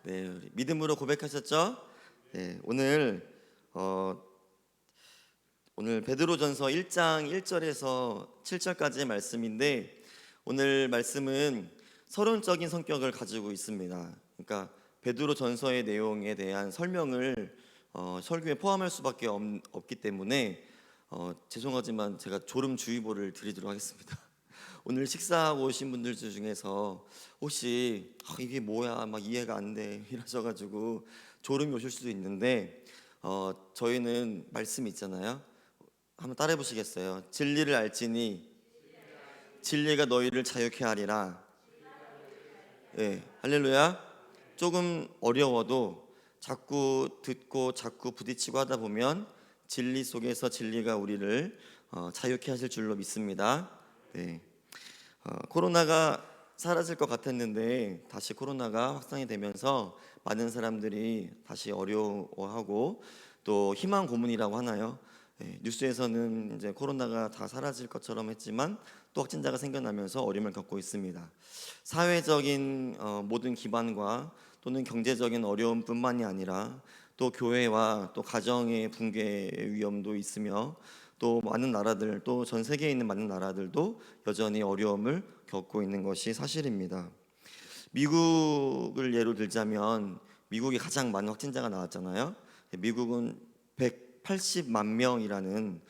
네, 우리 믿음으로 고백하셨죠? 네, 오늘 베드로전서 1장 1절에서 7절까지의 말씀인데, 오늘 말씀은 서론적인 성격을 가지고 있습니다. 그러니까 베드로전서의 내용에 대한 설명을 설교에 포함할 수밖에 없기 때문에 죄송하지만 제가 졸음주의보를 드리도록 하겠습니다. 오늘 식사하고 오신 분들 중에서 혹시 이게 뭐야 막 이해가 안 돼 이러셔가지고 졸음이 오실 수도 있는데, 저희는 말씀 있잖아요. 한번 따라해 보시겠어요? 진리를 알지니 진리가 너희를 자유케 하리라. 네, 할렐루야. 조금 어려워도 자꾸 듣고 자꾸 부딪히고 하다 보면 진리 속에서 진리가 우리를 자유케 하실 줄로 믿습니다. 네. 코로나가 사라질 것 같았는데 다시 코로나가 확산이 되면서 많은 사람들이 다시 어려워하고 또 희망 고문이라고 하나요? 뉴스에서는 이제 코로나가 다 사라질 것처럼 했지만 또 확진자가 생겨나면서 어려움을 겪고 있습니다. 사회적인 모든 기반과 또는 경제적인 어려움뿐만이 아니라 또 교회와 또 가정의 붕괴 위험도 있으며, 또 많은 나라들, 또 전 세계에 있는 많은 나라들도 여전히 어려움을 겪고 있는 것이 사실입니다. 미국을 예로 들자면 미국이 가장 많은 확진자가 나왔잖아요. 미국은 180만 명이라는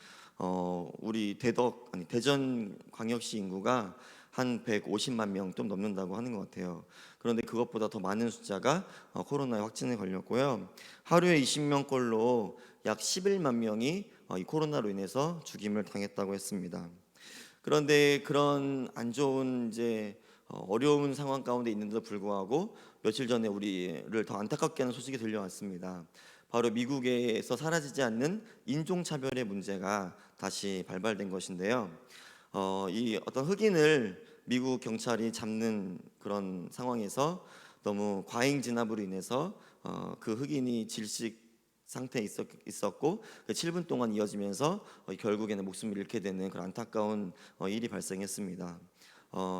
우리 대전 광역시 인구가 한 150만 명 좀 넘는다고 하는 것 같아요. 그런데 그것보다 더 많은 숫자가 코로나에 확진에 걸렸고요. 하루에 20명꼴로 약 11만 명이 이 코로나로 인해서 죽임을 당했다고 했습니다. 그런데 그런 안 좋은 어려운 상황 가운데 있는데도 불구하고 며칠 전에 우리를 더 안타깝게 하는 소식이 들려왔습니다. 바로 미국에서 사라지지 않는 인종차별의 문제가 다시 발발된 것인데요. 이 어떤 흑인을 미국 경찰이 잡는 그런 상황에서 너무 과잉 진압으로 인해서 그 흑인이 질식 상태에 있었고, 그 7분 동안 이어지면서 결국에는 목숨을 잃게 되는 그런 안타까운 일이 발생했습니다.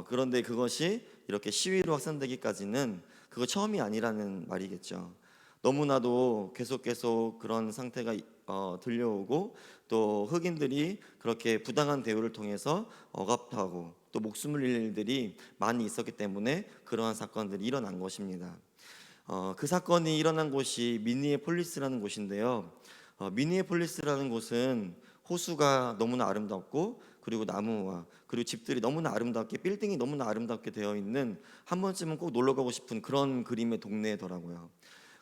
그런데 그것이 이렇게 시위로 확산되기까지는 그거 처음이 아니라는 말이겠죠. 너무나도 계속 그런 상태가 들려오고, 또 흑인들이 그렇게 부당한 대우를 통해서 억압하고 또 목숨을 잃는 일들이 많이 있었기 때문에 그러한 사건들이 일어난 것입니다. 그 사건이 일어난 곳이 미니애폴리스라는 곳인데요. 미니애폴리스라는 곳은 호수가 너무나 아름답고, 그리고 나무와 그리고 집들이 너무나 아름답게, 빌딩이 너무나 아름답게 되어 있는, 한 번쯤은 꼭 놀러 가고 싶은 그런 그림의 동네더라고요.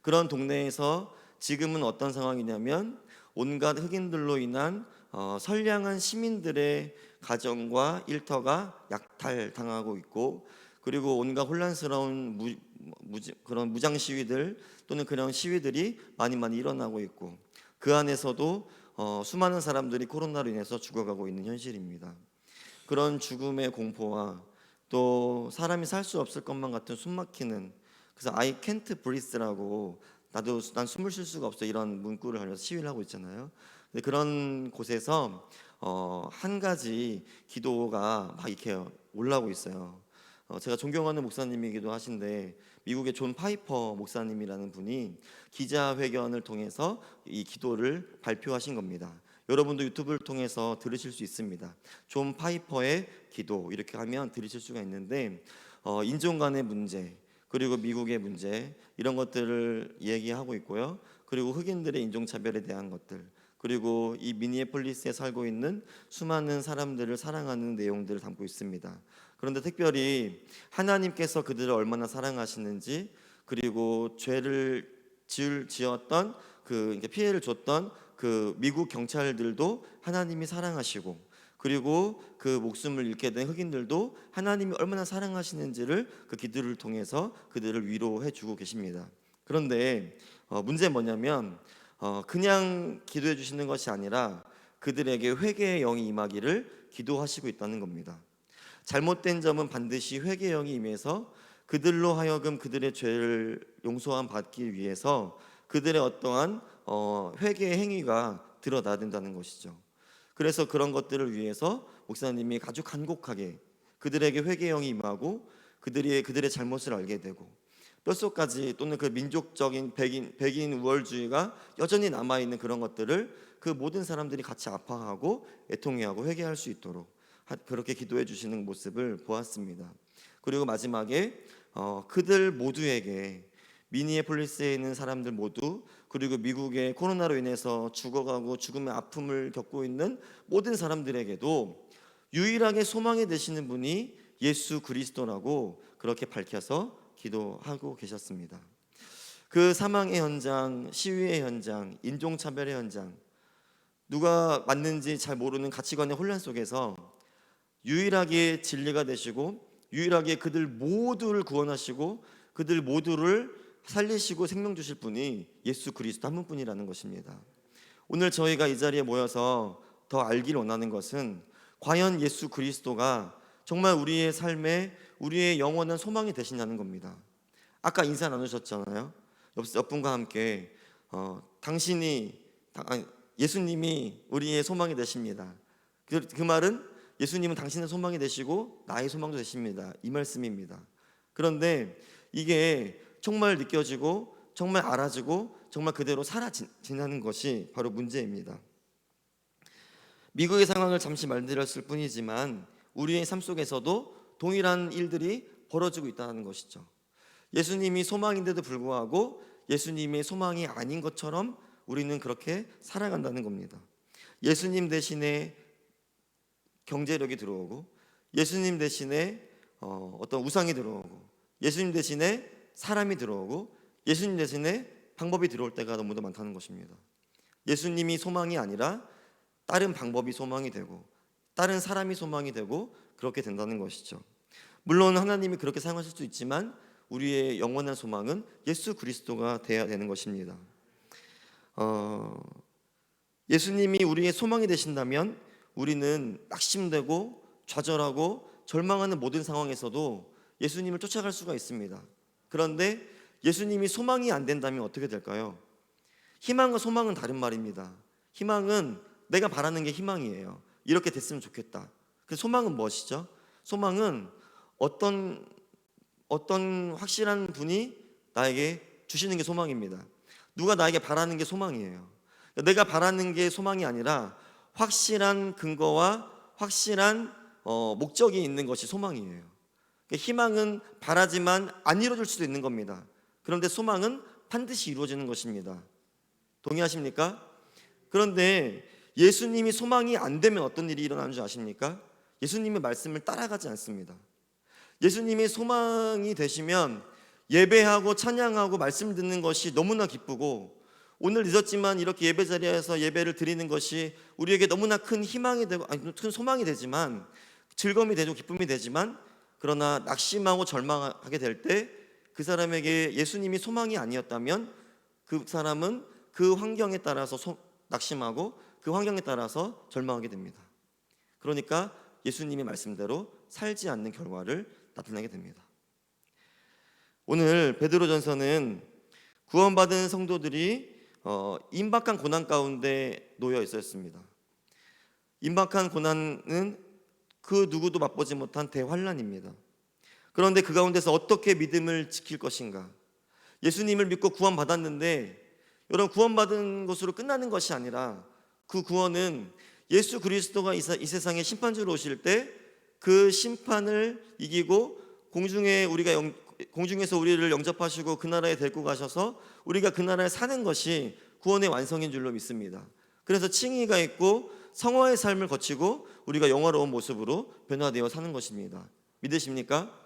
그런 동네에서 지금은 어떤 상황이냐면 온갖 흑인들로 인한 선량한 시민들의 가정과 일터가 약탈당하고 있고, 그리고 온갖 혼란스러운 그런 무장 시위들 또는 그런 시위들이 많이 일어나고 있고, 그 안에서도 수많은 사람들이 코로나로 인해서 죽어가고 있는 현실입니다. 그런 죽음의 공포와 또 사람이 살 수 없을 것만 같은 숨막히는, 그래서 I can't breathe라고, 난 숨을 쉴 수가 없어, 이런 문구를 하면서 시위를 하고 있잖아요. 근데 그런 곳에서 한 가지 기도가 막 이렇게 올라오고 있어요. 제가 존경하는 목사님이기도 하신데, 미국의 존 파이퍼 목사님이라는 분이 기자회견을 통해서 이 기도를 발표하신 겁니다. 여러분도 유튜브를 통해서 들으실 수 있습니다. 존 파이퍼의 기도 이렇게 하면 들으실 수가 있는데, 인종 간의 문제, 그리고 미국의 문제, 이런 것들을 얘기하고 있고요. 그리고 흑인들의 인종차별에 대한 것들, 그리고 이 미니애폴리스에 살고 있는 수많은 사람들을 사랑하는 내용들을 담고 있습니다. 그런데 특별히 하나님께서 그들을 얼마나 사랑하시는지, 그리고 죄를 지었던 피해를 줬던 그 미국 경찰들도 하나님이 사랑하시고, 그리고 그 목숨을 잃게 된 흑인들도 하나님이 얼마나 사랑하시는지를 그 기도를 통해서 그들을 위로해 주고 계십니다. 그런데 문제는 뭐냐면 그냥 기도해 주시는 것이 아니라 그들에게 회개의 영이 임하기를 기도하시고 있다는 겁니다. 잘못된 점은 반드시 회개의 영이 임해서 그들로 하여금 그들의 죄를 용서함 받기 위해서 그들의 어떠한 회개의 행위가 드러나야 된다는 것이죠. 그래서 그런 것들을 위해서 목사님이 아주 간곡하게 그들에게 회개의 영이 임하고 그들의 잘못을 알게 되고, 뼛속까지 또는 그 민족적인 백인 우월주의가 여전히 남아 있는 그런 것들을 그 모든 사람들이 같이 아파하고 애통해하고 회개할 수 있도록 그렇게 기도해 주시는 모습을 보았습니다. 그리고 마지막에 그들 모두에게 미니애폴리스에 있는 사람들 모두 그리고 미국의 코로나로 인해서 죽어가고 죽음의 아픔을 겪고 있는 모든 사람들에게도 유일하게 소망이 되시는 분이 예수 그리스도라고 그렇게 밝혀서 기도하고 계셨습니다. 그 사망의 현장, 시위의 현장, 인종차별의 현장, 누가 맞는지 잘 모르는 가치관의 혼란 속에서 유일하게 진리가 되시고 유일하게 그들 모두를 구원하시고 그들 모두를 살리시고 생명 주실 분이 예수 그리스도 한 분뿐이라는 것입니다. 오늘 저희가 이 자리에 모여서 더 알길 원하는 것은 과연 예수 그리스도가 정말 우리의 삶에 우리의 영원한 소망이 되시냐는 겁니다. 아까 인사 나누셨잖아요. 옆분과 함께 예수님이 우리의 소망이 되십니다. 그 말은 예수님은 당신의 소망이 되시고 나의 소망도 되십니다. 이 말씀입니다. 그런데 이게 정말 느껴지고 정말 알아지고 정말 그대로 살아지는 것이 바로 문제입니다. 미국의 상황을 잠시 말드렸을 뿐이지만 우리의 삶 속에서도 동일한 일들이 벌어지고 있다는 것이죠. 예수님이 소망인데도 불구하고 예수님이 소망이 아닌 것처럼 우리는 그렇게 살아간다는 겁니다. 예수님 대신에 경제력이 들어오고 예수님 대신에 어떤 우상이 들어오고 예수님 대신에 사람이 들어오고 예수님 대신에 방법이 들어올 때가 너무도 많다는 것입니다. 예수님이 소망이 아니라 다른 방법이 소망이 되고 다른 사람이 소망이 되고 그렇게 된다는 것이죠. 물론 하나님이 그렇게 사용하실 수 있지만 우리의 영원한 소망은 예수 그리스도가 되어야 되는 것입니다. 예수님이 우리의 소망이 되신다면 우리는 낙심되고 좌절하고 절망하는 모든 상황에서도 예수님을 쫓아갈 수가 있습니다. 그런데 예수님이 소망이 안 된다면 어떻게 될까요? 희망과 소망은 다른 말입니다. 희망은 내가 바라는 게 희망이에요. 이렇게 됐으면 좋겠다. 그 소망은 무엇이죠? 소망은 어떤 확실한 분이 나에게 주시는 게 소망입니다. 누가 나에게 바라는 게 소망이에요. 내가 바라는 게 소망이 아니라 확실한 근거와 확실한 목적이 있는 것이 소망이에요. 희망은 바라지만 안 이루어질 수도 있는 겁니다. 그런데 소망은 반드시 이루어지는 것입니다. 동의하십니까? 그런데 예수님이 소망이 안 되면 어떤 일이 일어나는 줄 아십니까? 예수님의 말씀을 따라가지 않습니다. 예수님이 소망이 되시면 예배하고 찬양하고 말씀 듣는 것이 너무나 기쁘고 오늘 늦었지만 이렇게 예배 자리에서 예배를 드리는 것이 우리에게 너무나 큰 희망이 되고 큰 소망이 되지만 즐거움이 되고 기쁨이 되지만 그러나 낙심하고 절망하게 될 때 그 사람에게 예수님이 소망이 아니었다면 그 사람은 그 환경에 따라서 낙심하고 그 환경에 따라서 절망하게 됩니다. 그러니까 예수님의 말씀대로 살지 않는 결과를 나타내게 됩니다. 오늘 베드로전서는 구원받은 성도들이 임박한 고난 가운데 놓여 있었습니다. 임박한 고난은 그 누구도 맛보지 못한 대환란입니다. 그런데 그 가운데서 어떻게 믿음을 지킬 것인가? 예수님을 믿고 구원받았는데 여러분 구원받은 것으로 끝나는 것이 아니라 그 구원은 예수 그리스도가 이 세상에 심판주로 오실 때 그 심판을 이기고 공중에서 우리를 영접하시고 그 나라에 데리고 가셔서 우리가 그 나라에 사는 것이 구원의 완성인 줄로 믿습니다. 그래서 칭의가 있고 성화의 삶을 거치고 우리가 영화로운 모습으로 변화되어 사는 것입니다. 믿으십니까?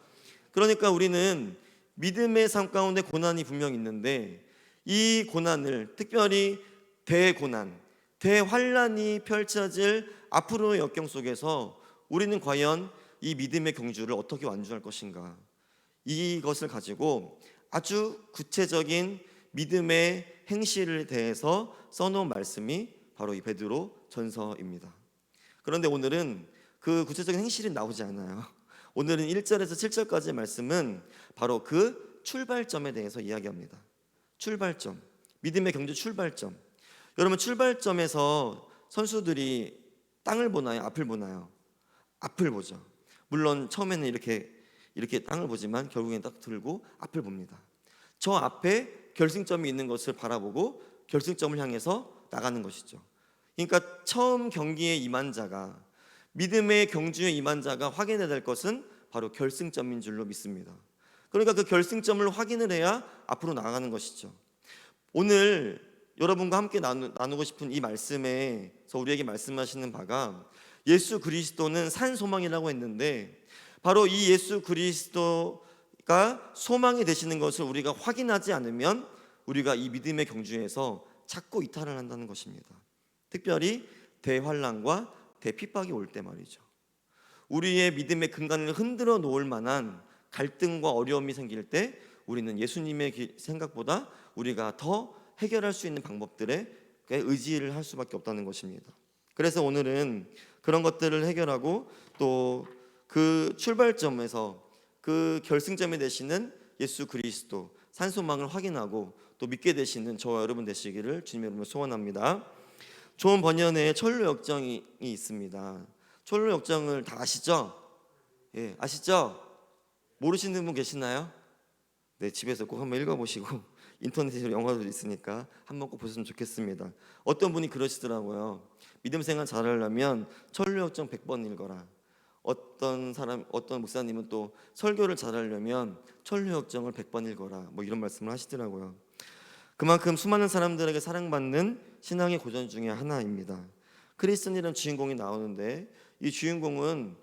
그러니까 우리는 믿음의 삶 가운데 고난이 분명히 있는데 이 고난을 특별히 대고난, 대환란이 펼쳐질 앞으로의 역경 속에서 우리는 과연 이 믿음의 경주를 어떻게 완주할 것인가? 이것을 가지고 아주 구체적인 믿음의 행실에 대해서 써놓은 말씀이 바로 이 베드로 전서입니다. 그런데 오늘은 그 구체적인 행실이 나오지 않아요. 오늘은 1절에서 7절까지의 말씀은 바로 그 출발점에 대해서 이야기합니다. 출발점, 믿음의 경주 출발점. 여러분 출발점에서 선수들이 땅을 보나요? 앞을 보나요? 앞을 보죠. 물론 처음에는 이렇게 땅을 보지만 결국엔 딱 들고 앞을 봅니다. 저 앞에 결승점이 있는 것을 바라보고 결승점을 향해서 나가는 것이죠. 그러니까 처음 경기에 임한 자가, 믿음의 경주에 임한 자가 확인해야 될 것은 바로 결승점인 줄로 믿습니다. 그러니까 그 결승점을 확인을 해야 앞으로 나아가는 것이죠. 오늘 여러분과 함께 나누고 싶은 이 말씀에서 우리에게 말씀하시는 바가, 예수 그리스도는 산 소망이라고 했는데, 바로 이 예수 그리스도가 소망이 되시는 것을 우리가 확인하지 않으면 우리가 이 믿음의 경주에서 자꾸 이탈을 한다는 것입니다. 특별히 대환란과 대핍박이 올 때 말이죠. 우리의 믿음의 근간을 흔들어 놓을 만한 갈등과 어려움이 생길 때 우리는 예수님의 생각보다 우리가 더 해결할 수 있는 방법들에 의지를 할 수밖에 없다는 것입니다. 그래서 오늘은 그런 것들을 해결하고 또 그 출발점에서 그 결승점이 되시는 예수 그리스도 산소망을 확인하고 또 믿게 되시는 저와 여러분 되시기를 주님의 이름으로 소원합니다. 좋은 번연에 철로 역정이 있습니다. 철로 역정을 다 아시죠? 예, 아시죠? 모르시는 분 계시나요? 네, 집에서 꼭 한번 읽어보시고 인터넷에 영화도 있으니까 한번 꼭 보셨으면 좋겠습니다. 어떤 분이 그러시더라고요. 믿음 생활 잘하려면 철로 역정 100번 읽어라. 어떤 목사님은 또 설교를 잘하려면 철로 역정을 100번 읽어라. 뭐 이런 말씀을 하시더라고요. 그만큼 수많은 사람들에게 사랑받는 신앙의 고전 중에 하나입니다. 크리스천이라는 주인공이 나오는데 이 주인공은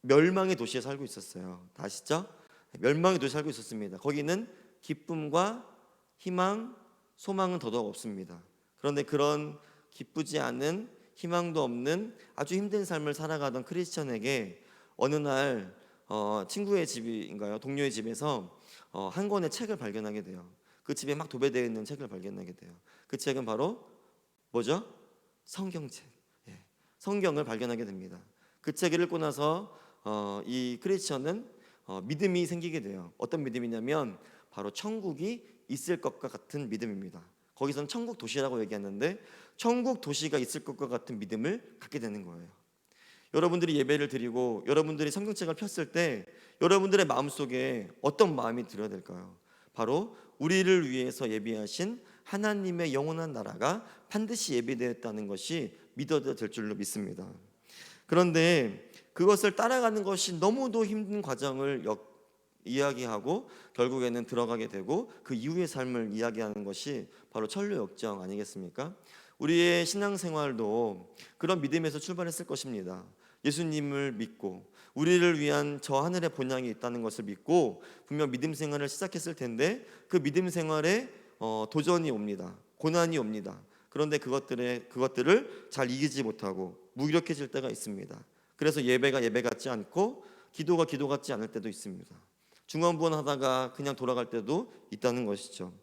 멸망의 도시에 살고 있었어요. 다 아시죠? 멸망의 도시에 살고 있었습니다. 거기는 기쁨과 희망, 소망은 더더욱 없습니다. 그런데 그런 기쁘지 않은, 희망도 없는 아주 힘든 삶을 살아가던 크리스천에게 어느 날 친구의 집인가요? 동료의 집에서 한 권의 책을 발견하게 돼요. 그 집에 막 도배되어 있는 책을 발견하게 돼요. 그 책은 바로 뭐죠? 성경책. 예, 성경을 발견하게 됩니다. 그 책을 읽고 나서 이 크리스천은 믿음이 생기게 돼요. 어떤 믿음이냐면 바로 천국이 있을 것과 같은 믿음입니다. 거기서는 천국 도시라고 얘기하는데 천국 도시가 있을 것과 같은 믿음을 갖게 되는 거예요. 여러분들이 예배를 드리고 여러분들이 성경책을 폈을 때 여러분들의 마음속에 어떤 마음이 들어야 될까요? 바로 우리를 위해서 예비하신 하나님의 영원한 나라가 반드시 예비되었다는 것이 믿어야 될 줄로 믿습니다. 그런데 그것을 따라가는 것이 너무도 힘든 과정을 이야기하고 결국에는 들어가게 되고 그 이후의 삶을 이야기하는 것이 바로 철로 역정 아니겠습니까? 우리의 신앙생활도 그런 믿음에서 출발했을 것입니다. 예수님을 믿고 우리를 위한 저 하늘의 본향이 있다는 것을 믿고 분명 믿음 생활을 시작했을 텐데 그 믿음 생활에 도전이 옵니다. 고난이 옵니다. 그런데 그것들을 잘 이기지 못하고 무기력해질 때가 있습니다. 그래서 예배가 예배 같지 않고 기도가 기도 같지 않을 때도 있습니다. 중언부언하다가 그냥 돌아갈 때도 있다는 것이죠.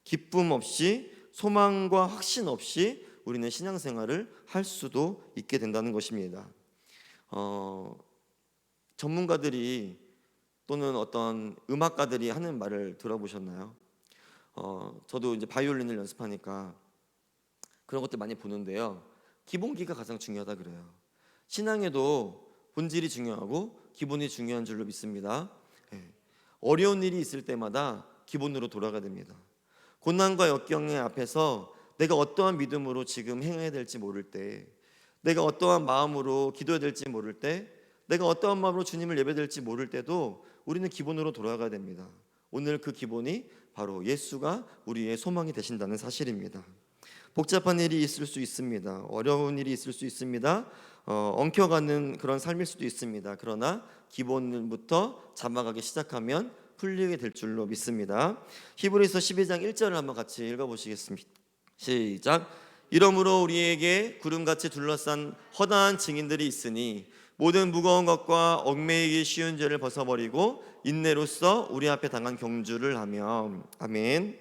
기쁨 없이 소망과 확신 없이 우리는 신앙생활을 할 수도 있게 된다는 것입니다. 전문가들이 또는 어떤 음악가들이 하는 말을 들어보셨나요? 저도 이제 바이올린을 연습하니까 그런 것들 많이 보는데요. 기본기가 가장 중요하다 그래요. 신앙에도 본질이 중요하고 기본이 중요한 줄로 믿습니다. 어려운 일이 있을 때마다 기본으로 돌아가야 됩니다. 고난과 역경의 앞에서 내가 어떠한 믿음으로 지금 행해야 될지 모를 때, 내가 어떠한 마음으로 기도해야 될지 모를 때, 내가 어떠한 마음으로 주님을 예배될지 모를 때도 우리는 기본으로 돌아가야 됩니다. 오늘 그 기본이 바로 예수가 우리의 소망이 되신다는 사실입니다. 복잡한 일이 있을 수 있습니다. 어려운 일이 있을 수 있습니다. 엉켜가는 그런 삶일 수도 있습니다. 그러나 기본부터 잡아가기 시작하면 풀리게 될 줄로 믿습니다. 히브리서 12장 1절을 한번 같이 읽어보시겠습니다. 시작. 이러므로 우리에게 구름같이 둘러싼 허다한 증인들이 있으니 모든 무거운 것과 얽매이기 쉬운 죄를 벗어버리고 인내로써 우리 앞에 당한 경주를 하며. 아멘.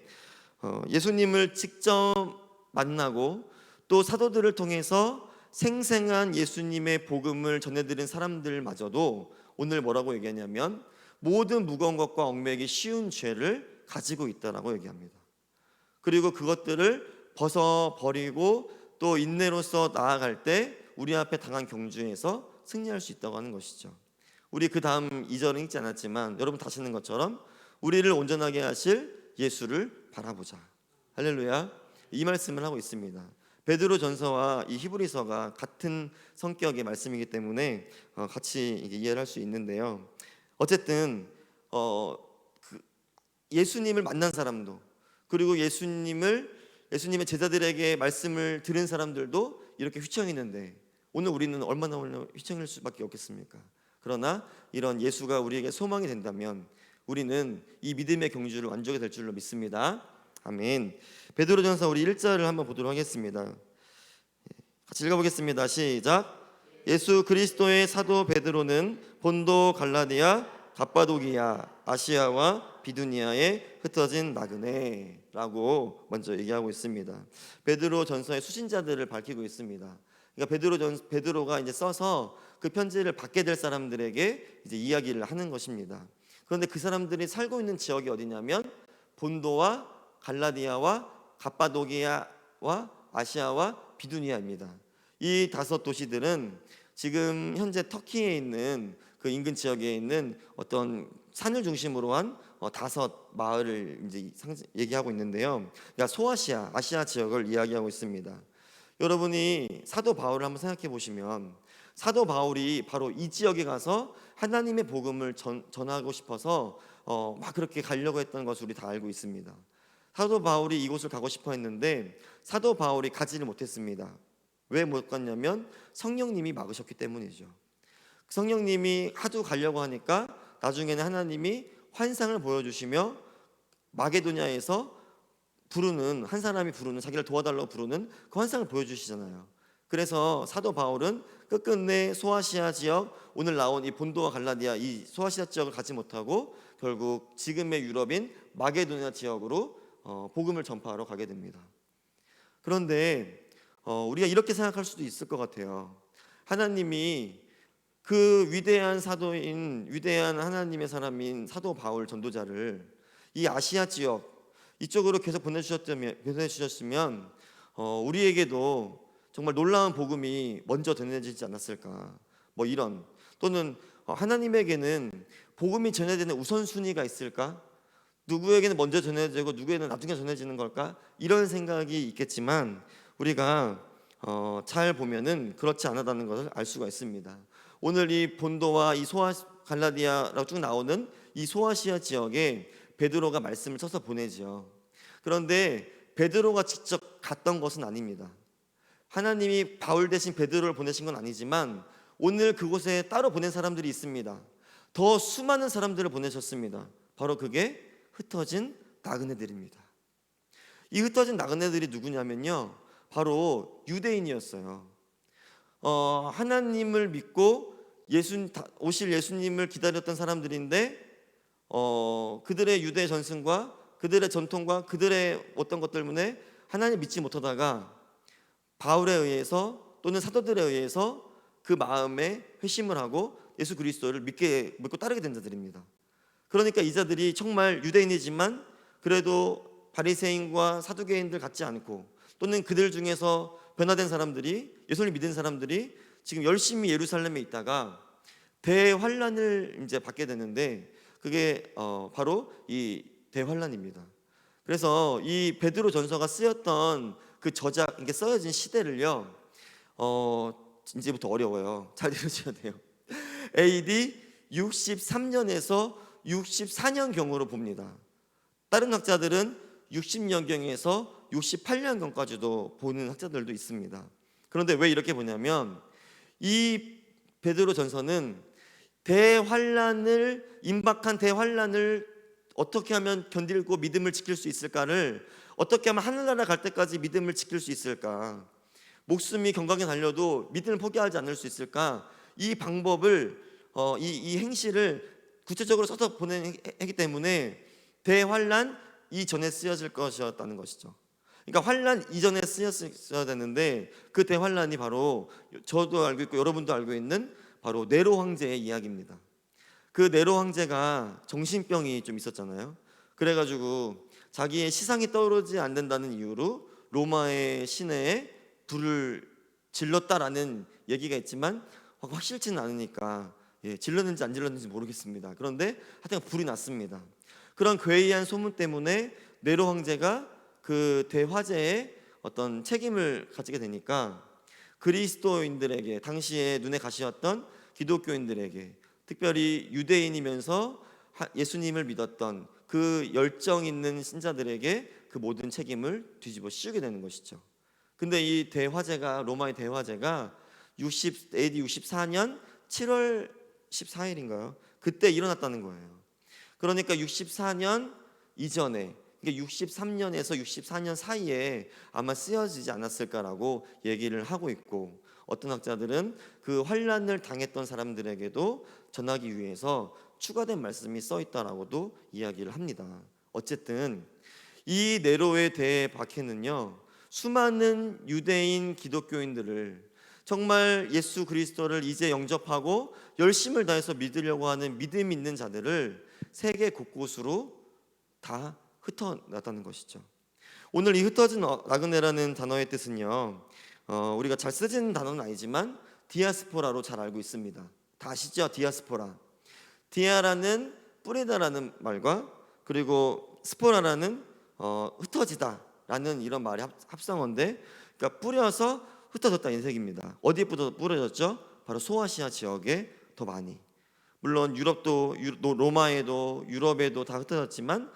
예수님을 직접 만나고 또 사도들을 통해서 생생한 예수님의 복음을 전해드린 사람들마저도 오늘 뭐라고 얘기하냐면 모든 무거운 것과 얽매이기 쉬운 죄를 가지고 있다라고 얘기합니다. 그리고 그것들을 벗어버리고 또 인내로서 나아갈 때 우리 앞에 당한 경주에서 승리할 수 있다고 하는 것이죠. 우리 그 다음 2절은 읽지 않았지만 여러분 다시는 것처럼 우리를 온전하게 하실 예수를 바라보자. 할렐루야. 이 말씀을 하고 있습니다. 베드로전서와 이 히브리서가 같은 성격의 말씀이기 때문에 같이 이해를 할 수 있는데요. 어쨌든 예수님을 만난 사람도, 그리고 예수님의 제자들에게 말씀을 들은 사람들도 이렇게 휘청이는데, 오늘 우리는 얼마나 휘청일 수밖에 없겠습니까? 그러나 이런 예수가 우리에게 소망이 된다면 우리는 이 믿음의 경주를 완주하게 될 줄로 믿습니다. 아멘. 베드로전서 우리 1절을 한번 보도록 하겠습니다. 같이 읽어보겠습니다. 시작. 예수 그리스도의 사도 베드로는 본도, 갈라디아, 갑바도기아, 아시아와 비두니아에 흩어진 나그네라고 먼저 얘기하고 있습니다. 베드로전서의 수신자들을 밝히고 있습니다. 그러니까 베드로가 이제 써서 그 편지를 받게 될 사람들에게 이제 이야기를 하는 것입니다. 그런데 그 사람들이 살고 있는 지역이 어디냐면 본도와 갈라디아와 갑바도기아와 아시아와 비두니아입니다. 이 5도시들은 지금 현재 터키에 있는 그 인근 지역에 있는 어떤 산을 중심으로 한 5 마을을 이제 얘기하고 있는데요. 그러니까 소아시아, 아시아 지역을 이야기하고 있습니다. 여러분이 사도 바울을 한번 생각해 보시면, 사도 바울이 바로 이 지역에 가서 하나님의 복음을 전하고 싶어서 막 그렇게 가려고 했던 것을 우리 다 알고 있습니다. 사도 바울이 이곳을 가고 싶어 했는데 사도 바울이 가지를 못했습니다. 왜 못 갔냐면 성령님이 막으셨기 때문이죠. 성령님이 하도 가려고 하니까 나중에는 하나님이 환상을 보여주시며 마게도냐에서 부르는, 한 사람이 부르는, 자기를 도와달라고 부르는 그 환상을 보여주시잖아요. 그래서 사도 바울은 끝끝내 소아시아 지역, 오늘 나온 이 본도와 갈라디아 이 소아시아 지역을 가지 못하고 결국 지금의 유럽인 마게도냐 지역으로 복음을 전파하러 가게 됩니다. 그런데 우리가 이렇게 생각할 수도 있을 것 같아요. 하나님이 그 위대한 사도인, 위대한 하나님의 사람인 사도 바울 전도자를 이 아시아 지역 이쪽으로 계속 보내주셨으면 우리에게도 정말 놀라운 복음이 먼저 전해지지 않았을까, 뭐 이런, 또는 하나님에게는 복음이 전해지는 우선순위가 있을까, 누구에게는 먼저 전해지고 누구에게는 나중에 전해지는 걸까, 이런 생각이 있겠지만 우리가 잘 보면은 그렇지 않았다는 것을 알 수가 있습니다. 오늘 이 본도와 이 갈라디아라고 쭉 나오는 이 소아시아 지역에 베드로가 말씀을 써서 보내지요. 그런데 베드로가 직접 갔던 것은 아닙니다. 하나님이 바울 대신 베드로를 보내신 건 아니지만 오늘 그곳에 따로 보낸 사람들이 있습니다. 더 수많은 사람들을 보내셨습니다. 바로 그게 흩어진 나그네들입니다. 이 흩어진 나그네들이 누구냐면요, 바로 유대인이었어요. 하나님을 믿고 오실 예수님을 기다렸던 사람들인데 그들의 유대 전승과 그들의 전통과 그들의 어떤 것 때문에 하나님 믿지 못하다가 바울에 의해서 또는 사도들에 의해서 그 마음에 회심을 하고 예수 그리스도를 믿고 따르게 된 자들입니다. 그러니까 이 자들이 정말 유대인이지만 그래도 바리새인과 사두개인들 같지 않고, 또는 그들 중에서 변화된 사람들이, 예수를 믿은 사람들이 지금 열심히 예루살렘에 있다가 대환란을 이제 받게 되는데 그게 바로 이 대환란입니다. 그래서 이 베드로 전서가 쓰였던 그 저작, 이게 써여진 시대를요, 이제부터 어려워요. 잘 들으셔야 돼요. AD 63년에서 64년경으로 봅니다. 다른 학자들은 60년경에서 68년경까지도 보는 학자들도 있습니다. 그런데 왜 이렇게 보냐면 이 베드로 전서는 임박한 대환란을 어떻게 하면 견디고 믿음을 지킬 수 있을까를, 어떻게 하면 하늘나라 갈 때까지 믿음을 지킬 수 있을까, 목숨이 경각에 달려도 믿음을 포기하지 않을 수 있을까, 이 방법을 이 행실을 구체적으로 써서 보내기 때문에 대환란 이전에 쓰여질 것이었다는 것이죠. 그러니까 환란 이전에 쓰였어야 되는데 그 대환란이 바로 저도 알고 있고 여러분도 알고 있는 바로 네로 황제의 이야기입니다. 그 네로 황제가 정신병이 좀 있었잖아요. 그래가지고 자기의 시상이 떠오르지 않는다는 이유로 로마의 시내에 불을 질렀다라는 얘기가 있지만 확실치는 않으니까 질렀는지 안 질렀는지 모르겠습니다. 그런데 하여튼 불이 났습니다. 그런 괴이한 소문 때문에 네로 황제가 그 대화제에 어떤 책임을 가지게 되니까 그리스도인들에게, 당시에 눈에 가시였던 기독교인들에게, 특별히 유대인이면서 예수님을 믿었던 그 열정 있는 신자들에게 그 모든 책임을 뒤집어 씌우게 되는 것이죠. 근데 이 대화제가, 로마의 대화제가 AD 64년 7월 14일인가요? 그때 일어났다는 거예요. 그러니까 64년 이전에, 그러니까 63년에서 64년 사이에 아마 쓰여지지 않았을까라고 얘기를 하고 있고, 어떤 학자들은 그 환란을 당했던 사람들에게도 전하기 위해서 추가된 말씀이 써 있다라고도 이야기를 합니다. 어쨌든 이 네로의 대박해는요, 수많은 유대인 기독교인들을, 정말 예수 그리스도를 이제 영접하고 열심을 다해서 믿으려고 하는 믿음 있는 자들을 세계 곳곳으로 다 흩어놨다는 것이죠. 오늘 이 흩어진 나그네라는 단어의 뜻은요, 우리가 잘 쓰지는 단어는 아니지만 디아스포라로 잘 알고 있습니다. 다 아시죠? 디아스포라. 디아라는 뿌리다라는 말과, 그리고 스포라라는 흩어지다라는 이런 말이 합성어인데, 그러니까 뿌려서 흩어졌다 인색입니다. 어디에 뿌려졌죠? 바로 소아시아 지역에 더 많이. 물론 유럽도, 로마에도, 유럽에도 다 흩어졌지만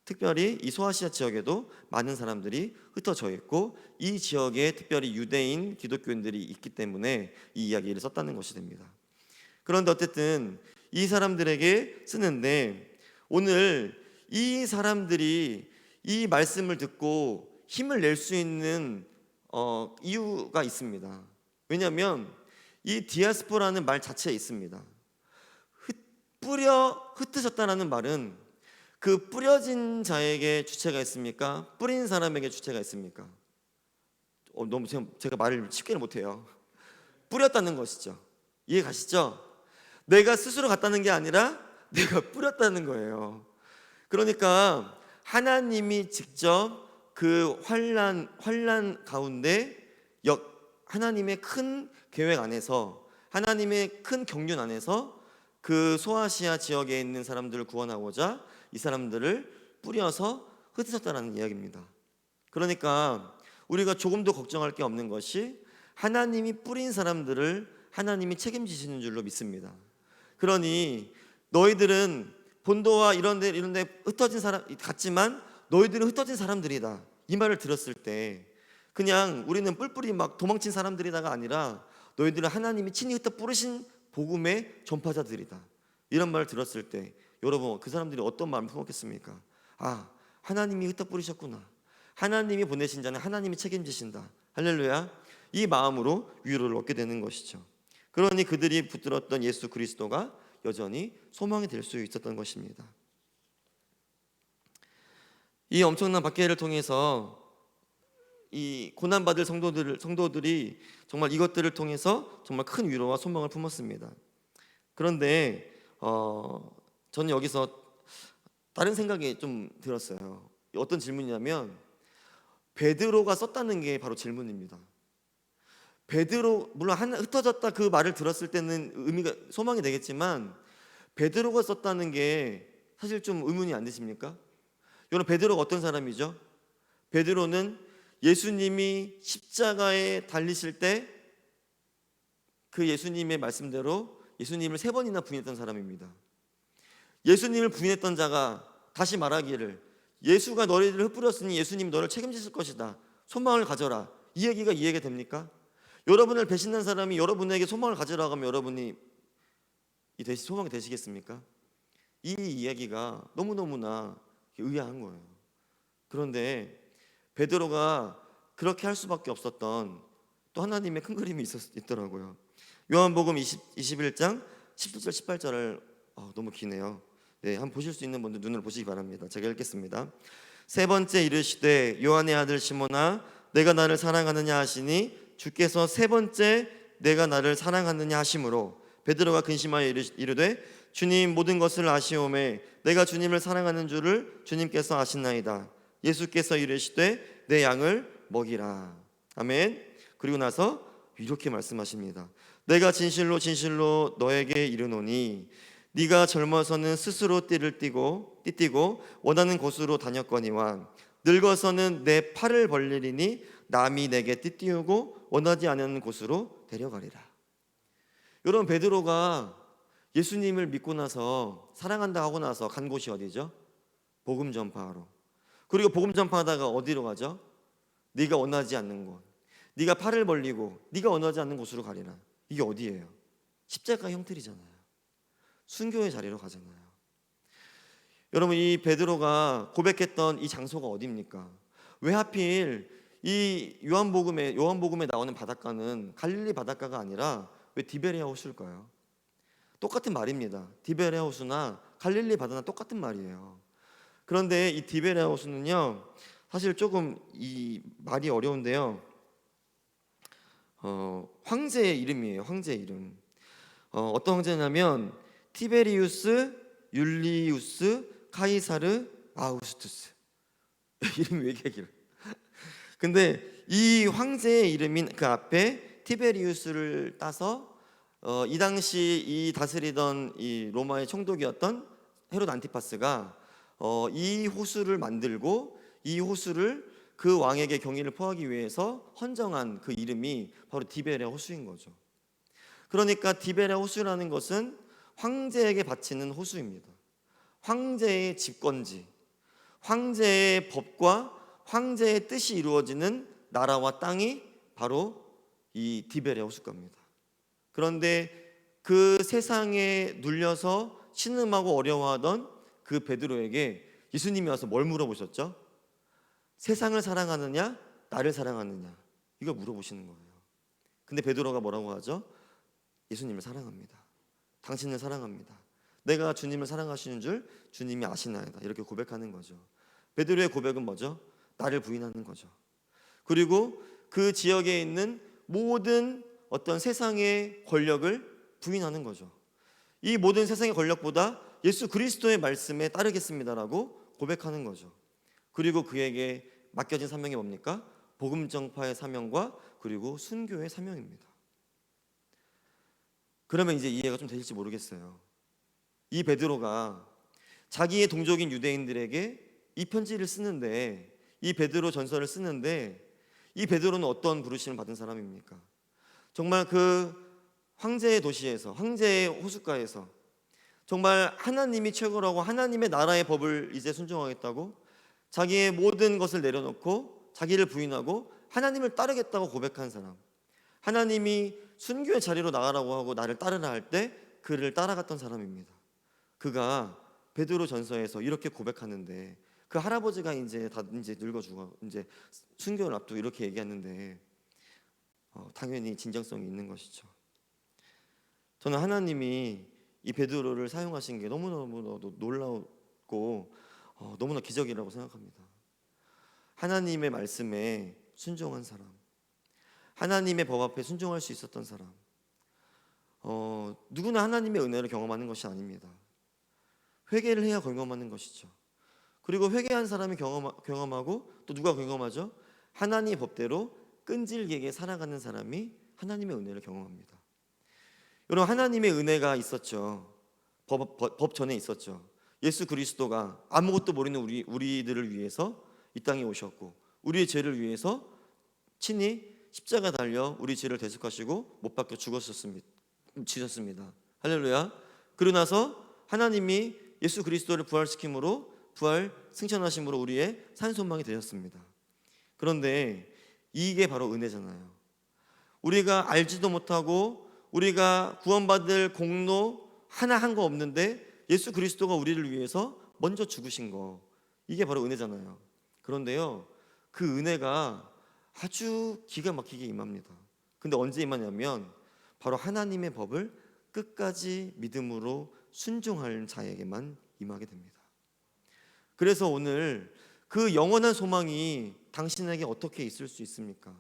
특별히 이 소아시아 지역에도 많은 사람들이 흩어져 있고, 이 지역에 특별히 유대인 기독교인들이 있기 때문에 이 이야기를 썼다는 것이 됩니다. 그런데 어쨌든 이 사람들에게 쓰는데, 오늘 이 사람들이 이 말씀을 듣고 힘을 낼 수 있는 이유가 있습니다. 왜냐하면 이 디아스포라는 말 자체에 있습니다. 흩어졌다라는 말은 그 뿌려진 자에게 주체가 있습니까? 뿌린 사람에게 주체가 있습니까? 너무 제가 말을 쉽게는 못해요. 뿌렸다는 것이죠. 이해 가시죠? 내가 스스로 갔다는 게 아니라 내가 뿌렸다는 거예요. 그러니까 하나님이 직접 그 환난 가운데 하나님의 큰 계획 안에서, 하나님의 큰 경륜 안에서 그 소아시아 지역에 있는 사람들을 구원하고자 이 사람들을 뿌려서 흩어졌다는 이야기입니다. 그러니까 우리가 조금도 걱정할 게 없는 것이, 하나님이 뿌린 사람들을 하나님이 책임지시는 줄로 믿습니다. 그러니 너희들은 본도와 이런 데 흩어진 사람 같지만 너희들은 흩어진 사람들이다, 이 말을 들었을 때 그냥 우리는 뿔뿔이 막 도망친 사람들이다가 아니라 너희들은 하나님이 친히 흩어 뿌리신 복음의 전파자들이다, 이런 말을 들었을 때 여러분, 그 사람들이 어떤 마음을 품었겠습니까? 아, 하나님이 흩어 뿌리셨구나, 하나님이 보내신 자는 하나님이 책임지신다, 할렐루야, 이 마음으로 위로를 얻게 되는 것이죠. 그러니 그들이 붙들었던 예수 그리스도가 여전히 소망이 될 수 있었던 것입니다. 이 엄청난 박해를 통해서 이 고난받을 성도들이 정말 이것들을 통해서 정말 큰 위로와 소망을 품었습니다. 그런데 저는 여기서 다른 생각이 좀 들었어요. 어떤 질문이냐면, 베드로가 썼다는 게 바로 질문입니다. 베드로, 물론 흩어졌다 그 말을 들었을 때는 의미가, 소망이 되겠지만 베드로가 썼다는 게 사실 좀 의문이 안 드십니까? 여러분, 베드로가 어떤 사람이죠? 베드로는 예수님이 십자가에 달리실 때 그 예수님의 말씀대로 예수님을 3번이나 부인했던 사람입니다. 예수님을 부인했던 자가 다시 말하기를, 예수가 너희들을 흩뿌렸으니 예수님이 너를 책임지실 것이다, 소망을 가져라, 이 얘기가 이해가 됩니까? 여러분을 배신한 사람이 여러분에게 소망을 가지라고 하면 여러분이 소망이 되시겠습니까? 이 이야기가 너무너무나 의아한 거예요. 그런데 베드로가 그렇게 할 수밖에 없었던 또 하나님의 큰 그림이 있더라고요. 요한복음 21장 17절 18절을 너무 기네요. 네, 한번 보실 수 있는 분들 눈을 보시기 바랍니다. 제가 읽겠습니다. 3번째 이르시되 요한의 아들 시몬아, 내가 나를 사랑하느냐 하시니 주께서 3번째 내가 나를 사랑하느냐 하심으로 베드로가 근심하여 이르되 주님, 모든 것을 아시오매 내가 주님을 사랑하는 줄을 주님께서 아시나이다. 예수께서 이르시되 내 양을 먹이라. 아멘. 그리고 나서 이렇게 말씀하십니다. 내가 진실로 진실로 너에게 이르노니 네가 젊어서는 스스로 띠띠고 원하는 곳으로 다녔거니와 늙어서는 내 팔을 벌리리니 남이 내게 띠띠우고 원하지 않는 곳으로 데려가리라. 여러분, 베드로가 예수님을 믿고 나서 사랑한다 하고 나서 간 곳이 어디죠? 복음 전파하러. 그리고 복음 전파하다가 어디로 가죠? 네가 원하지 않는 곳, 네가 팔을 벌리고 네가 원하지 않는 곳으로 가리라. 이게 어디예요? 십자가 형틀이잖아요. 순교의 자리로 가잖아요. 여러분, 이 베드로가 고백했던 이 장소가 어디입니까? 왜 하필 이 요한복음에 나오는 바닷가는 갈릴리 바닷가가 아니라 왜 디베레아 호수일까요? 똑같은 말입니다. 디베레아 호수나 갈릴리 바다나 똑같은 말이에요. 그런데 이 디베레아 호수는요, 사실 조금 이 말이 어려운데요. 황제의 이름이에요. 황제의 이름. 어떤 황제냐면 티베리우스 율리우스 카이사르 아우구스투스. 이름이 왜 이렇게 길어? 근데 이 황제의 이름인 그 앞에 티베리우스를 따서 이 당시 이 다스리던 이 로마의 총독이었던 헤롯 안티파스가 이 호수를 만들고 이 호수를 그 왕에게 경의를 표하기 위해서 헌정한 그 이름이 바로 디베레아 호수인 거죠. 그러니까 디베레아 호수라는 것은 황제에게 바치는 호수입니다. 황제의 집권지, 황제의 법과 황제의 뜻이 이루어지는 나라와 땅이 바로 이 디베레아 호숫가입니다. 그런데 그 세상에 눌려서 신음하고 어려워하던 그 베드로에게 예수님이 와서 뭘 물어보셨죠? 세상을 사랑하느냐, 나를 사랑하느냐, 이거 물어보시는 거예요. 근데 베드로가 뭐라고 하죠? 예수님을 사랑합니다. 당신을 사랑합니다. 내가 주님을 사랑하시는 줄 주님이 아시나이다. 이렇게 고백하는 거죠. 베드로의 고백은 뭐죠? 나를 부인하는 거죠. 그리고 그 지역에 있는 모든 어떤 세상의 권력을 부인하는 거죠. 이 모든 세상의 권력보다 예수 그리스도의 말씀에 따르겠습니다라고 고백하는 거죠. 그리고 그에게 맡겨진 사명이 뭡니까? 복음 전파의 사명과 그리고 순교의 사명입니다. 그러면 이제 이해가 좀 되실지 모르겠어요. 이 베드로가 자기의 동족인 유대인들에게 이 편지를 쓰는데, 이 베드로 전서를 쓰는데, 이 베드로는 어떤 부르심을 받은 사람입니까? 정말 그 황제의 도시에서, 황제의 호숫가에서 정말 하나님이 최고라고, 하나님의 나라의 법을 이제 순종하겠다고 자기의 모든 것을 내려놓고 자기를 부인하고 하나님을 따르겠다고 고백한 사람, 하나님이 순교의 자리로 나가라고 하고 나를 따르라 할 때 그를 따라갔던 사람입니다. 그가 베드로 전서에서 이렇게 고백하는데, 그 할아버지가 이제 늙어 죽어 이제 순교를 앞두고 이렇게 얘기하는데 당연히 진정성이 있는 것이죠. 저는 하나님이 이 베드로를 사용하신 게 너무너무 놀라웠고 너무나 기적이라고 생각합니다. 하나님의 말씀에 순종한 사람, 하나님의 법 앞에 순종할 수 있었던 사람, 누구나 하나님의 은혜를 경험하는 것이 아닙니다. 회개를 해야 경험하는 것이죠. 그리고 회개한 사람이 경험하고 또 누가 경험하죠? 하나님의 법대로 끈질기게 살아가는 사람이 하나님의 은혜를 경험합니다. 여러분, 하나님의 은혜가 있었죠. 법 전에 있었죠. 예수 그리스도가 아무것도 모르는 우리들을 위해서 이 땅에 오셨고, 우리의 죄를 위해서 친히 십자가 달려 우리 죄를 대속하시고 못 박혀 죽으셨습니다. 할렐루야. 그러고 나서 하나님이 예수 그리스도를 부활시킴으로 부활 승천하심으로 우리의 산소망이 되셨습니다. 그런데 이게 바로 은혜잖아요. 우리가 알지도 못하고 우리가 구원받을 공로 하나 한 거 없는데 예수 그리스도가 우리를 위해서 먼저 죽으신 거, 이게 바로 은혜잖아요. 그런데요, 그 은혜가 아주 기가 막히게 임합니다. 근데 언제 임하냐면 바로 하나님의 법을 끝까지 믿음으로 순종할 자에게만 임하게 됩니다. 그래서 오늘 그 영원한 소망이 당신에게 어떻게 있을 수 있습니까?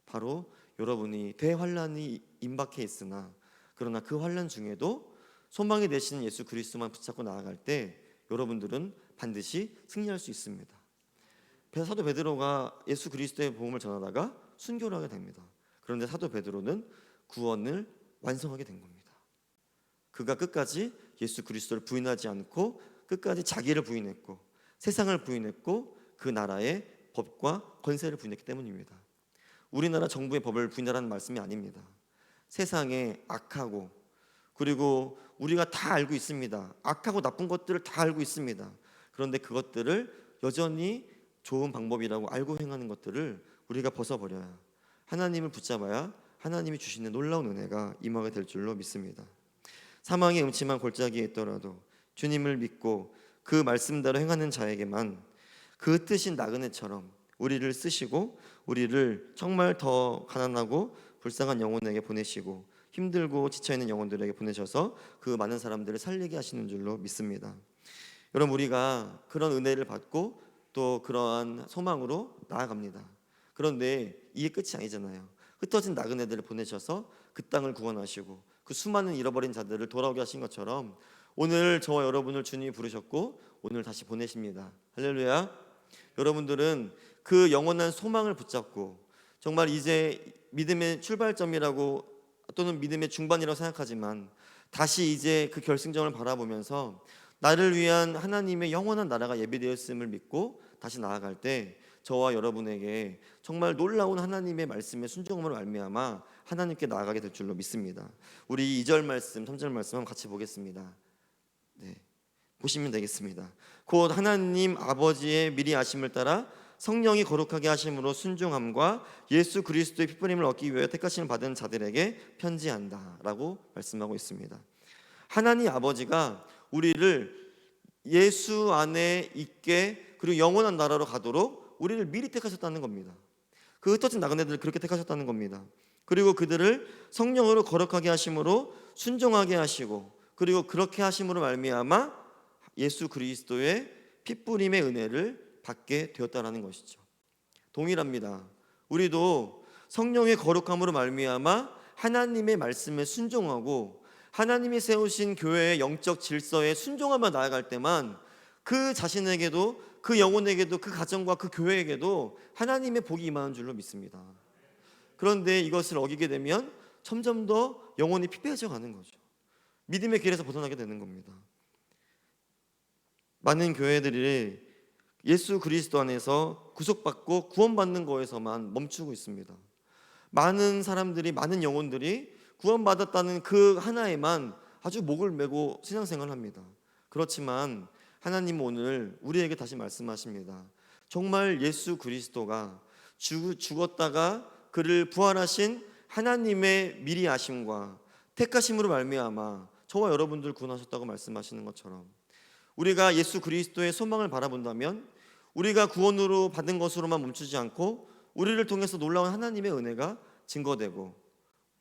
바로 여러분이 대환란이 임박해 있으나, 그러나 그 환란 중에도 소망이 되시는 예수 그리스도만 붙잡고 나아갈 때 여러분들은 반드시 승리할 수 있습니다. 사도 베드로가 예수 그리스도의 복음을 전하다가 순교를 하게 됩니다. 그런데 사도 베드로는 구원을 완성하게 된 겁니다. 그가 끝까지 예수 그리스도를 부인하지 않고 끝까지 자기를 부인했고 세상을 부인했고 그 나라의 법과 권세를 부인했기 때문입니다. 우리나라 정부의 법을 부인하라는 말씀이 아닙니다. 세상에 악하고 그리고 우리가 다 알고 있습니다. 악하고 나쁜 것들을 다 알고 있습니다. 그런데 그것들을 여전히 좋은 방법이라고 알고 행하는 것들을 우리가 벗어버려야 하나님을 붙잡아야 하나님이 주시는 놀라운 은혜가 임하게 될 줄로 믿습니다. 사망의 음침한 골짜기에 있더라도 주님을 믿고 그 말씀대로 행하는 자에게만 그 뜻인 나그네처럼 우리를 쓰시고 우리를 정말 더 가난하고 불쌍한 영혼에게 보내시고 힘들고 지쳐있는 영혼들에게 보내셔서 그 많은 사람들을 살리게 하시는 줄로 믿습니다. 여러분, 우리가 그런 은혜를 받고 또 그러한 소망으로 나아갑니다. 그런데 이게 끝이 아니잖아요. 흩어진 나그네들을 보내셔서 그 땅을 구원하시고 그 수많은 잃어버린 자들을 돌아오게 하신 것처럼 오늘 저와 여러분을 주님이 부르셨고 오늘 다시 보내십니다. 할렐루야. 여러분들은 그 영원한 소망을 붙잡고 정말 이제 믿음의 출발점이라고 또는 믿음의 중반이라고 생각하지만 다시 이제 그 결승점을 바라보면서 나를 위한 하나님의 영원한 나라가 예비되었음을 믿고 다시 나아갈 때 저와 여러분에게 정말 놀라운 하나님의 말씀에 순종함으로 말미암아 하나님께 나아가게 될 줄로 믿습니다. 우리 2절 말씀, 3절 말씀 한번 같이 보겠습니다. 네, 보시면 되겠습니다. 곧 하나님 아버지의 미리 아심을 따라 성령이 거룩하게 하심으로 순종함과 예수 그리스도의 핏부림을 얻기 위하여 택하심을 받은 자들에게 편지한다 라고 말씀하고 있습니다. 하나님 아버지가 우리를 예수 안에 있게 그리고 영원한 나라로 가도록 우리를 미리 택하셨다는 겁니다. 그 흩어진 나그네들을 그렇게 택하셨다는 겁니다. 그리고 그들을 성령으로 거룩하게 하심으로 순종하게 하시고 그리고 그렇게 하심으로 말미암아 예수 그리스도의 핏부림의 은혜를 받게 되었다라는 것이죠. 동일합니다. 우리도 성령의 거룩함으로 말미암아 하나님의 말씀에 순종하고 하나님이 세우신 교회의 영적 질서에 순종하며 나아갈 때만 그 자신에게도 그 영혼에게도 그 가정과 그 교회에게도 하나님의 복이 임하는 줄로 믿습니다. 그런데 이것을 어기게 되면 점점 더 영혼이 피폐해져 가는 거죠. 믿음의 길에서 벗어나게 되는 겁니다. 많은 교회들이 예수 그리스도 안에서 구속받고 구원받는 거에서만 멈추고 있습니다. 많은 사람들이 많은 영혼들이 구원받았다는 그 하나에만 아주 목을 메고 신앙생활을 합니다. 그렇지만 하나님은 오늘 우리에게 다시 말씀하십니다. 정말 예수 그리스도가 죽었다가 그를 부활하신 하나님의 미리 아심과 택하심으로 말미암아 저와 여러분들 구원하셨다고 말씀하시는 것처럼 우리가 예수 그리스도의 소망을 바라본다면 우리가 구원으로 받은 것으로만 멈추지 않고 우리를 통해서 놀라운 하나님의 은혜가 증거되고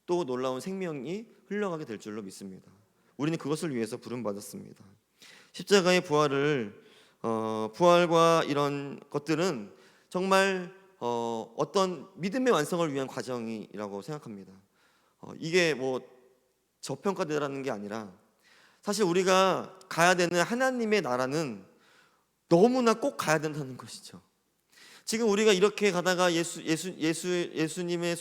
또 놀라운 생명이 흘러가게 될 줄로 믿습니다. 우리는 그것을 위해서 부름받았습니다. 십자가의 부활과 이런 것들은 정말 어떤 믿음의 완성을 위한 과정이라고 생각합니다. 이게 뭐 저평가되라는 게 아니라 사실 우리가 가야 되는 하나님의 나라는 너무나 꼭 가야 된다는 것이죠. 지금 우리가 이렇게 가다가 예수님의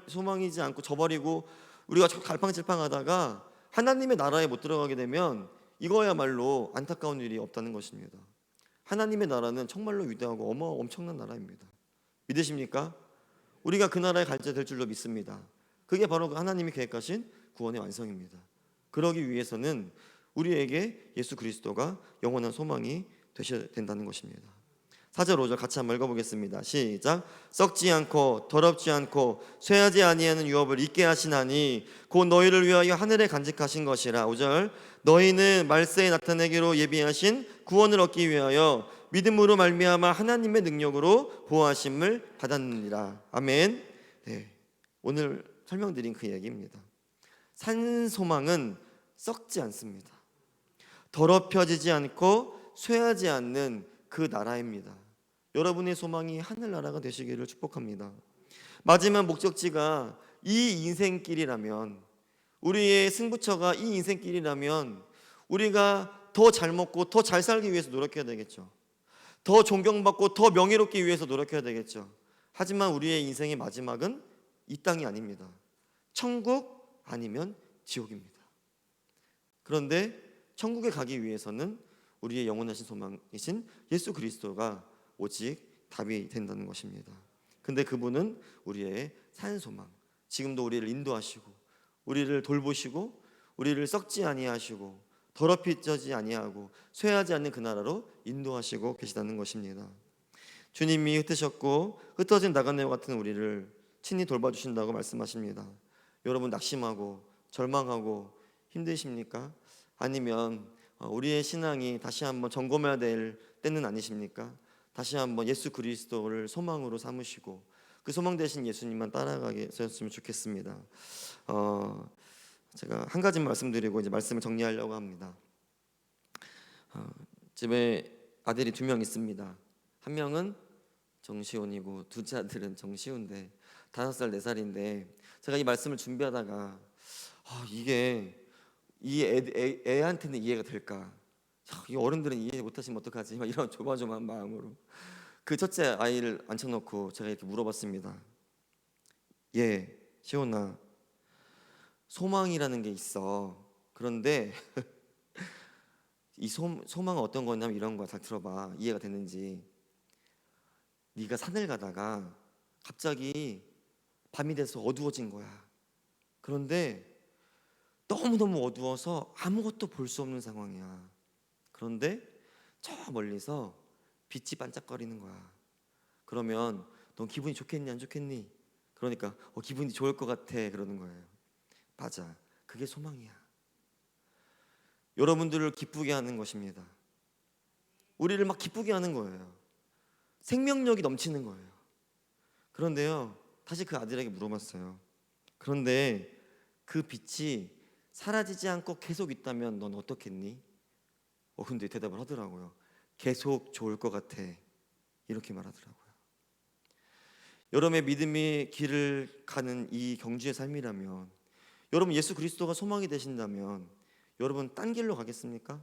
소망이지 않고 저버리고 우리가 갈팡질팡하다가 하나님의 나라에 못 들어가게 되면 이거야말로 안타까운 일이 없다는 것입니다. 하나님의 나라는 정말로 위대하고 엄청난 나라입니다. 믿으십니까? 우리가 그 나라에 갈 때 될 줄로 믿습니다. 그게 바로 하나님이 계획하신 구원의 완성입니다. 그러기 위해서는 우리에게 예수 그리스도가 영원한 소망이 되셔야 된다는 것입니다. 4절 5절 같이 한번 읽어보겠습니다. 시작. 썩지 않고 더럽지 않고 쇠하지 아니하는 유업을 잊게 하시나니 곧 너희를 위하여 하늘에 간직하신 것이라. 5절. 너희는 말세에 나타내기로 예비하신 구원을 얻기 위하여 믿음으로 말미암아 하나님의 능력으로 보호하심을 받았느니라. 아멘. 네, 오늘 설명드린 그 얘기입니다. 산 소망은 썩지 않습니다. 더럽혀지지 않고 쇠하지 않는 그 나라입니다. 여러분의 소망이 하늘나라가 되시기를 축복합니다. 마지막 목적지가 이 인생길이라면, 우리의 승부처가 이 인생길이라면 우리가 더 잘 먹고 더 잘 살기 위해서 노력해야 되겠죠. 더 존경받고 더 명예롭기 위해서 노력해야 되겠죠. 하지만 우리의 인생의 마지막은 이 땅이 아닙니다. 천국 아니면 지옥입니다. 그런데 천국에 가기 위해서는 우리의 영원하신 소망이신 예수 그리스도가 오직 답이 된다는 것입니다. 근데 그분은 우리의 산 소망, 지금도 우리를 인도하시고 우리를 돌보시고 우리를 썩지 아니하시고 더럽히지 아니하고 쇠하지 않는 그 나라로 인도하시고 계시다는 것입니다. 주님이 흩으셨고 흩어진 나그네와 같은 우리를 친히 돌봐주신다고 말씀하십니다. 여러분 낙심하고 절망하고 힘드십니까? 아니면 우리의 신앙이 다시 한번 점검해야 될 때는 아니십니까? 다시 한번 예수 그리스도를 소망으로 삼으시고 그 소망 되신 예수님만 따라가게 되었으면 좋겠습니다. 제가 한 가지 말씀드리고 이제 말씀을 정리하려고 합니다. 집에 아들이 2명 있습니다. 한 명은 정시훈이고 둘째 아들은 정시훈인데 5살 4살인데 제가 이 말씀을 준비하다가 이게 이 애한테는 이해가 될까? 이 어른들은 이해 못하시면 어떡하지? 막 이런 조마조마한 마음으로 그 첫째 아이를 앉혀놓고 제가 이렇게 물어봤습니다. 시훈아, 소망이라는 게 있어. 그런데 이 소망은 어떤 거냐면 이런 거야. 잘 들어봐. 이해가 되는지. 네가 산을 가다가 갑자기 밤이 돼서 어두워진 거야. 그런데 너무너무 어두워서 아무것도 볼 수 없는 상황이야. 그런데 저 멀리서 빛이 반짝거리는 거야. 그러면 넌 기분이 좋겠니 안 좋겠니? 그러니까 기분이 좋을 것 같아 그러는 거예요. 맞아. 그게 소망이야. 여러분들을 기쁘게 하는 것입니다. 우리를 막 기쁘게 하는 거예요. 생명력이 넘치는 거예요. 그런데요, 다시 그 아들에게 물어봤어요. 그런데 그 빛이 사라지지 않고 계속 있다면 넌 어떻겠니? 근데 대답을 하더라고요. 계속 좋을 것 같아. 이렇게 말하더라고요. 여러분의 믿음의 길을 가는 이 경주의 삶이라면, 여러분 예수 그리스도가 소망이 되신다면 여러분 딴 길로 가겠습니까?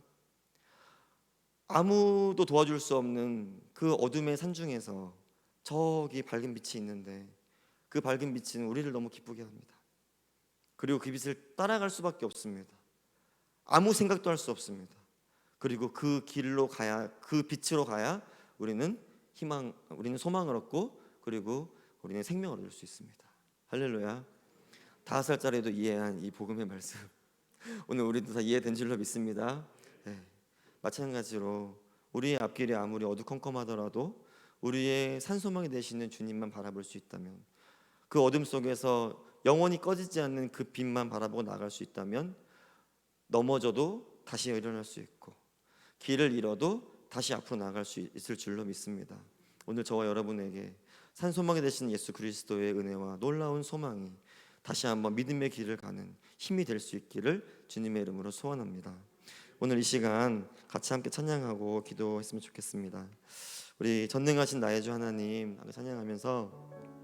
아무도 도와줄 수 없는 그 어둠의 산중에서 저기 밝은 빛이 있는데 그 밝은 빛은 우리를 너무 기쁘게 합니다. 그리고 그 빛을 따라갈 수밖에 없습니다. 아무 생각도 할 수 없습니다. 그리고 그 길로 가야, 그 빛으로 가야 우리는 우리는 소망을 얻고 그리고 우리는 생명을 얻을 수 있습니다. 할렐루야. 5살짜리도 이해한 이 복음의 말씀 오늘 우리도 다 이해된 줄로 믿습니다. 마찬가지로 우리의 앞길이 아무리 어두컴컴하더라도 우리의 산소망이 되시는 주님만 바라볼 수 있다면, 그 어둠 속에서 영원히 꺼지지 않는 그 빛만 바라보고 나갈 수 있다면 넘어져도 다시 일어날 수 있고 길을 잃어도 다시 앞으로 나갈 수 있을 줄로 믿습니다. 오늘 저와 여러분에게 산소망이 되신 예수 그리스도의 은혜와 놀라운 소망이 다시 한번 믿음의 길을 가는 힘이 될 수 있기를 주님의 이름으로 소원합니다. 오늘 이 시간 같이 함께 찬양하고 기도했으면 좋겠습니다. 우리 전능하신 나의 주 하나님 찬양하면서